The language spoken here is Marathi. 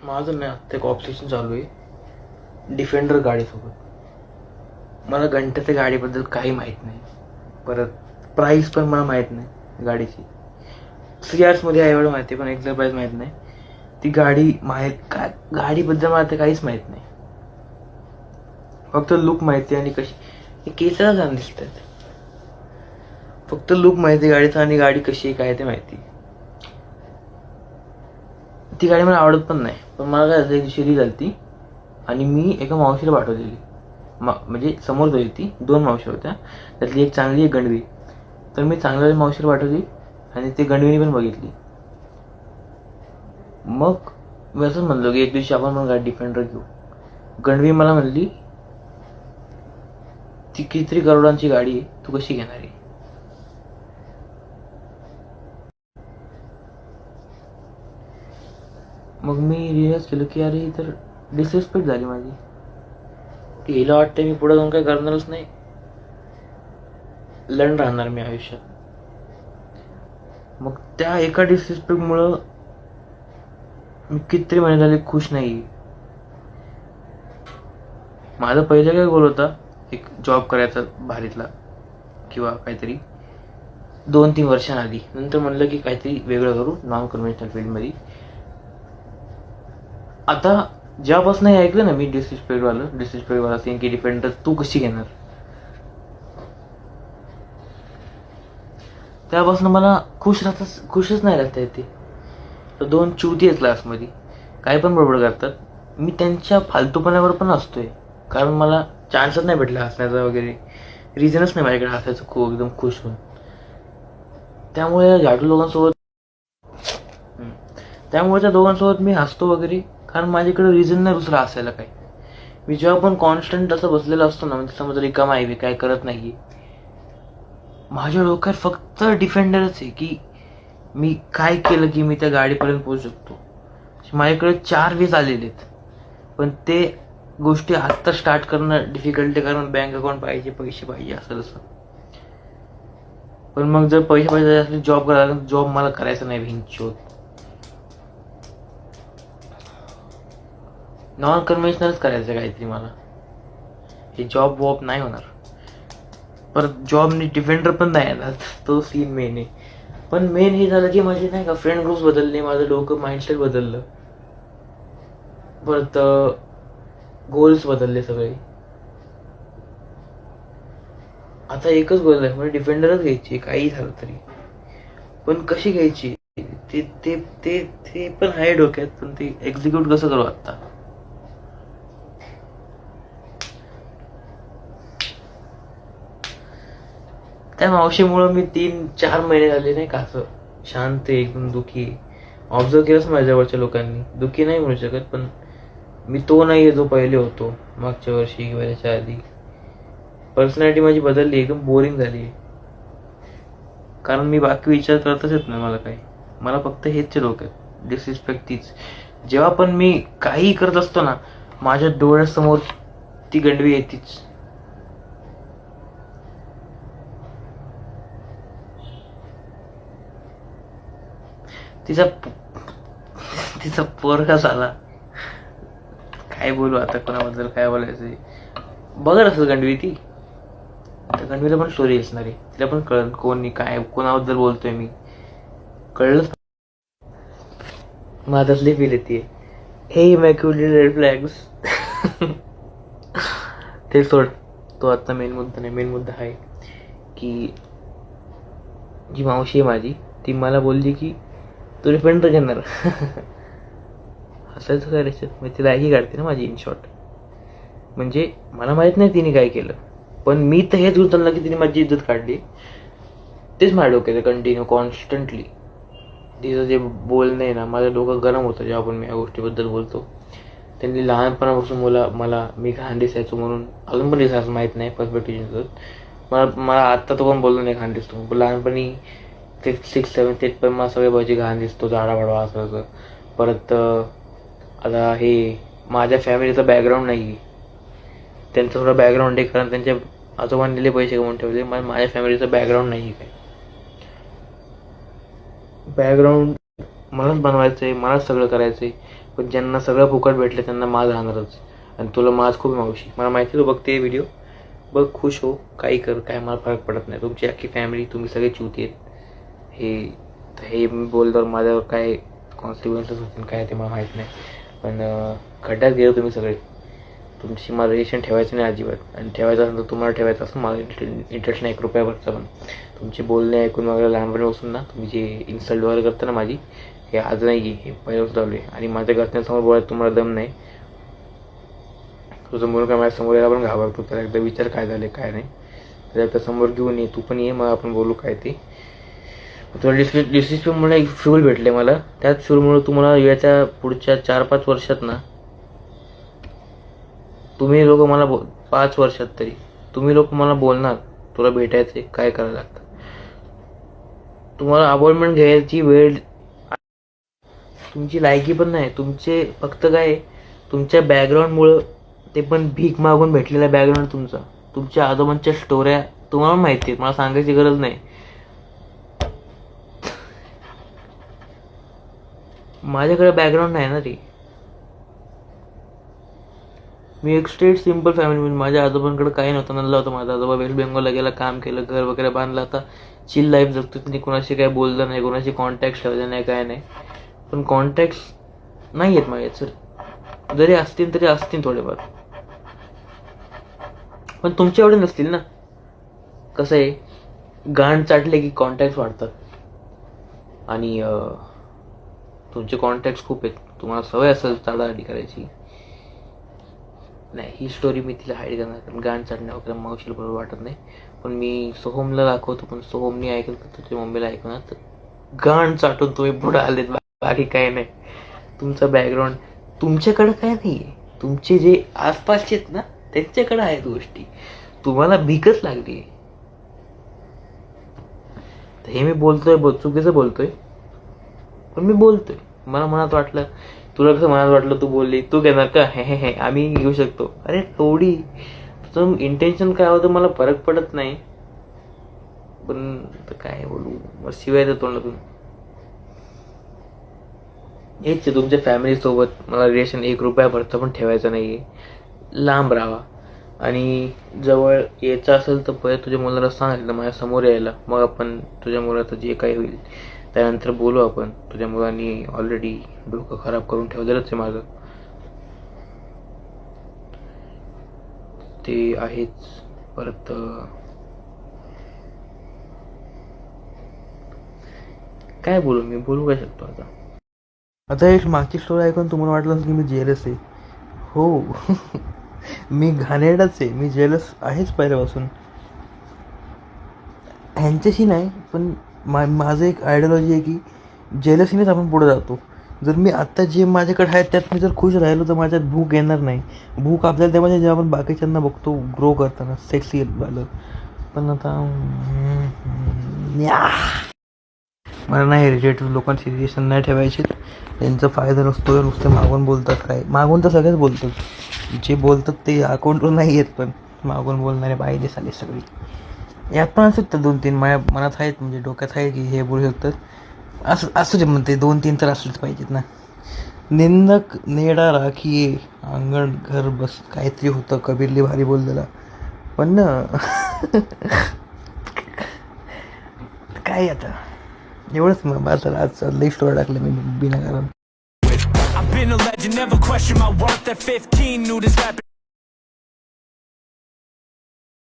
माझं नाही आत्ता एक ऑब्सेशन चालू आहे डिफेंडर गाडीसोबत. मला घंट्याच्या गाडीबद्दल काही माहीत नाही, परत प्राईस पण मला माहीत नाही गाडीची. सीआर्समध्ये आहे एवढं माहिती आहे, पण एक्झॅक्ट प्राईस माहीत नाही. ती गाडी काय गाडीबद्दल मला ते काहीच माहीत नाही. फक्त लुक माहिती आणि कशी केसाला छान दिसतात. फक्त लुक माहिती गाडीचा आणि गाडी कशी आहे काय ते माहिती. ती गाडी मला आवडत पण नाही. पण मला काय झालं, शिरी झाली ती आणि मी एका मावशीला पाठवलेली. म्हणजे समोर जाईल ती 2 मावशी होत्या, त्यातली एक चांगली एक गंडवी. तर मी चांगल्या मावशीला पाठवली आणि ती गंडवीने पण बघितली. मग मी असंच म्हणलो की एक दिवशी आपण पण गाडी डिफेंडर घेऊ. गंडवी मला म्हणली ती कितीतरी करोडांची गाडी आहे, तू कशी घेणार आहे. मग मी रिअलाइज केलं की अरे ही तर डिसरिस्पेक्ट झाली माझी. की हिला वाटतं मी पुढे जाऊन काही करणारच नाही, लढ राहणार मी आयुष्यात. मग त्या एका डिसरिस्पेक्टमुळं मी कितीतरी महिने झाले खुश नाही. माझा पहिला काय गोल होता, एक जॉब करायचा भारीतला किंवा काहीतरी 2-3 वर्षांआधी. नंतर म्हणलं की काहीतरी वेगळं करू नॉन कन्व्हेन्शनल फील्डमध्ये. आता ज्यापासून हे ऐकलं ना मी डिसरिस्पेक्टवाला सीन की डिफेंडर तू कशी घेणार, त्यापासून मला खुशच नाही राहता येते. तर 2 चुती आहेत क्लासमध्ये, काही पण बडबड करतात. मी त्यांच्या फालतूपणावर पण हसतोय, कारण मला चान्सच नाही भेटला हसण्याचा वगैरे. रिझनच नाही माझ्याकडे हसायचं खूप एकदम खुश होऊन. त्यामुळे त्या दोघांसोबत मी हसतो वगैरे, कारण माझ्याकडे रिझन नाही दुसरा हसायला काही. मी जेव्हा पण कॉन्स्टंट असं बसलेला असतो ना, म्हणजे समजा रिकामा आहे, काय करत नाही, माझ्या डोक्यात फक्त डिफेंडरच आहे की मी काय केलं की मी त्या गाडीपर्यंत पोहोचू शकतो. माझ्याकडे 4 वेज आलेले आहेत, पण ते गोष्टी आत्ता स्टार्ट करणं डिफिकल्ट आहे, कारण बँक अकाउंट पाहिजे, पैसे पाहिजे, असं तसं. पण मग जर पैसे पाहिजे असले जॉब करायला, जॉब मला करायचा नाही भिंचोत. नॉन कन्व्हेन्शनलच करायचं काहीतरी मला. हे जॉब वॉब नाही होणार. परत जॉबने डिफेंडर पण नाही येणार, तो सीन मेन आहे. पण मेन हे झालं की माझे नाही का फ्रेंड ग्रुप्स बदलले, माझं डोकं माइंडसेट बदललं, परत गोल्स बदलले सगळे. आता एकच गोल आहे, म्हणजे डिफेंडरच घ्यायची काही झालं तरी. पण कशी घ्यायची ते ते ते ते पण आहे डोक्यात, पण ते एक्झिक्यूट कसं करू आता. त्या मावशीमुळं मी 3-4 महिने झाले नाही का असं शांत एकदम दुखी. ऑब्झर्व केलंच माझ्या जवळच्या लोकांनी. दुखी नाही म्हणू शकत, पण मी तो नाही जो पहिले होतो मागच्या वर्षी किंवा त्याच्या आधी. पर्सनॅलिटी माझी बदलली, एकदम बोरिंग झाली. कारण मी बाकी विचार करतच येत नाही मला काही. मला फक्त हेच डोक्यात डिसरिस्पेक्ट तीच. जेव्हा पण मी काही करत असतो ना, माझ्या डोळ्यासमोर ती गंडवी येतीच. तिचा पोरगा झाला. काय बोलू आता, कोणाबद्दल काय बोलायचं. बघत असेल गंडवी ती, त्या गंडवीला पण स्टोरी असणार आहे, तिला पण कळलं कोणी काय कोणाबद्दल बोलतोय मी. कळलं माझ्यातली फील येते. हे इमॅक्युलेटेड रेड फ्लॅग्स. ते सोड, तो आता मेन मुद्दा नाही. मेन मुद्दा आहे की जी मावशी आहे माझी, ती मला बोलली की तू डिफेंडर घेणार. हसायचं काय त्याच्यात, मी तिला ही काढते ना माझी इन शॉर्ट. म्हणजे मला माहित नाही तिने काय केलं, पण मी तर हेच उचललं की तिने माझी इज्जत काढली. तेच माझ्या डोक्यात कंटिन्यू कॉन्स्टंटली. तिचं जे बोलणं आहे ना, माझं डोकं गरम होतं जेव्हा पण मी या गोष्टीबद्दल बोलतो. त्यांनी लहानपणापासून मला मी घाण दिसायचो म्हणून, अजून पण दिसायचं माहीत नाही पर्स्पेक्टिव्ह. मला आत्ता तो पण बोललो नाही घाण दिसतो. लहानपणी 5th 6th 7th 8th पण मला सगळे भाजी घाण दिसतो, झाडा वाढवा असं. परत आता हे माझ्या फॅमिलीचा बॅकग्राऊंड नाही, त्यांचं थोडं बॅकग्राऊंड आहे, कारण त्यांच्या आजोबांनी दिले पैसे कमवून ठेवले. माझ्या फॅमिलीचं बॅकग्राऊंड नाही काय. बॅकग्राऊंड मलाच बनवायचं आहे, मलाच सगळं करायचं आहे. पण ज्यांना सगळं फुकट भेटलं त्यांना माज राहणारच. आणि तुला माज खूप मावशी, मला माहिती तू बघते व्हिडिओ, बघ खुश हो, काही कर, काय मला फरक पडत नाही. तुमची अख्खी फॅमिली, तुम्ही सगळे चिवती आहेत. हे मी बोलल्यावर माझ्यावर काय कॉन्सिक्वेन्सेस होतील काय ते मला माहीत नाही. पण खड्ड्यात गेलो तुम्ही सगळे. तुमची मला रिलेशन ठेवायचं नाही अजिबात. आणि ठेवायचं असेल तर तुम्हाला ठेवायचं असं, मला इंटरेस्ट नाही 1 रुपयावरचा. पण तुमचे बोलणे ऐकून वगैरे लहानपणी बसून ना, तुम्ही जे इन्सल्ट वगैरे करता ना माझी, हे आज नाही, हे पहिल्याच लावले. आणि माझ्या घरच्यांसमोर बोलायला तुम्हाला दम नाही. तुझं मुलगा माझ्यासमोर यायला पण घाबरतो. त्याला एकदा विचार काय झाले काय नाही. त्याला एकदा समोर घेऊन ये, तू पण ये, मग आपण बोलू काय ते. तुला डिसिप्लिनमुळे एक फ्यूल भेटले मला. त्याच फ्यूलमुळे तुम्हाला याच्या पुढच्या 4-5 वर्षात ना, तुम्ही लोक मला 5 वर्षात तरी तुम्ही लोक मला बोलणार तुला भेटायचे काय करायला लागतं. तुम्हाला अपॉइंटमेंट घ्यायची वेळ, तुमची लायकी पण नाही. तुमचे फक्त काय, तुमच्या बॅकग्राऊंडमुळं, ते पण भीक मागून भेटलेला बॅकग्राऊंड तुमचा, तुमच्या आजोबांच्या स्टोऱ्या तुम्हाला माहिती आहेत, मला सांगायची गरज नाही. माझ्याकडे बॅकग्राऊंड नाही ना रे. मी एक स्ट्रेट सिम्पल फॅमिली, म्हणजे माझ्या आजोबांकडे काही नव्हतं, नल्ला होतं. माझा आजोबा वेस्ट बेंगॉलला गेला, काम केलं, घर वगैरे बांधलं, आता चिल लाईफ जगतो. त्यांनी कोणाशी काय बोललं नाही, कोणाशी कॉन्टॅक्ट ठेवले नाही, काय नाही. पण कॉन्टॅक्ट्स नाही आहेत माझ्या सर, जरी असतील तरी असतील थोडेफार, पण तुमच्या एवढे नसतील ना. कसं आहे, गांड चाटले की कॉन्टॅक्ट वाढतात. आणि तुमचे कॉन्टॅक्ट खूप आहेत, तुम्हाला सवय असेल चाडाआडी करायची. नाही, ही स्टोरी मी तिला हाईड करणार, कारण गाण चढण्या वगैरे मावशीला बरोबर वाटत नाही. पण मी सोहमला दाखवतो, पण सोहमनी ऐकलं तर तुझ्या मम्मीला ऐकणार, तर गाण चाटून तुम्ही पुढे आलेत. बाकी काय नाही. तुमचा बॅकग्राऊंड, तुमच्याकडे काय नाही आहे. तुमचे जे आसपासचे आहेत ना, त्यांच्याकडे आहेत गोष्टी. तुम्हाला भीकच लागली. हे मी बोलतोय, चुकीचं बोलतोय, पण मी बोलतोय. मला मनात वाटलं, तुला कसं मनात वाटलं तू बोलली, तू घेणार का, हे आम्ही घेऊ शकतो. अरे थोडी तुझं इंटेन्शन काय होतं मला फरक पडत नाही, पण काय बोलू, शिवाय तर तोंडातून. हेच तुमच्या फॅमिली सोबत मला रिलेशन 1 रुपयाभरचं पण ठेवायचं नाहीये. लांब राहा. आणि जवळ यायचं असेल तर पहिले तुझ्या मुलाला सांगितलं माझ्या समोर यायला, मग आपण तुझ्या मुलाचं जे काही होईल त्यानंतर बोलू आपण. तुझ्या मुलांनी ऑलरेडी डोकं खराब करून ठेवलेलंच आहे माझं, ते आहेच. परत काय बोलू, मी बोलू काय शकतो आता. आता एक मागची स्टोरी ऐकून तुम्हाला वाटलं की मी जेलस आहे. हो मी घाणेरडाच आहे, मी जेलस आहेच पहिल्यापासून. ह्यांच्याशी नाही, पण माझं एक आयडियोलॉजी आहे की जेलसीनेच आपण पुढे जातो. जर मी आत्ता जे माझ्याकडे आहे त्यात मी जर खुश राहिलो तर माझ्यात भूक येणार नाही. भूक आपल्याला तेव्हा जेव्हा आपण बाकीच्यांना बघतो ग्रो करताना सेक्सी झालं. पण आता मला नाही रिलेटिव्ह लोकांची रिलेशन नाही ठेवायची. त्यांचा फायदा नसतो, नुसते मागून बोलतात. काय मागून तर सगळेच बोलतात, जे बोलतात ते अकाउंटवर नाही येत, पण मागून बोलणारे बाईले साले सगळी. यात पण असत तर 2-3 माझ्या मनात आहेत, म्हणजे डोक्यात आहे की हे बोलू शकतात. असू दे म्हणते, 2-3 तर असलेच पाहिजेत ना. निंदक नेडा राखिये अंगण घर बस, काहीतरी होतं कबीरली भारी बोललेला. पण ना काय आता एवढंच मग माझं आज लई स्टोरी टाकलं मी बिना कारण.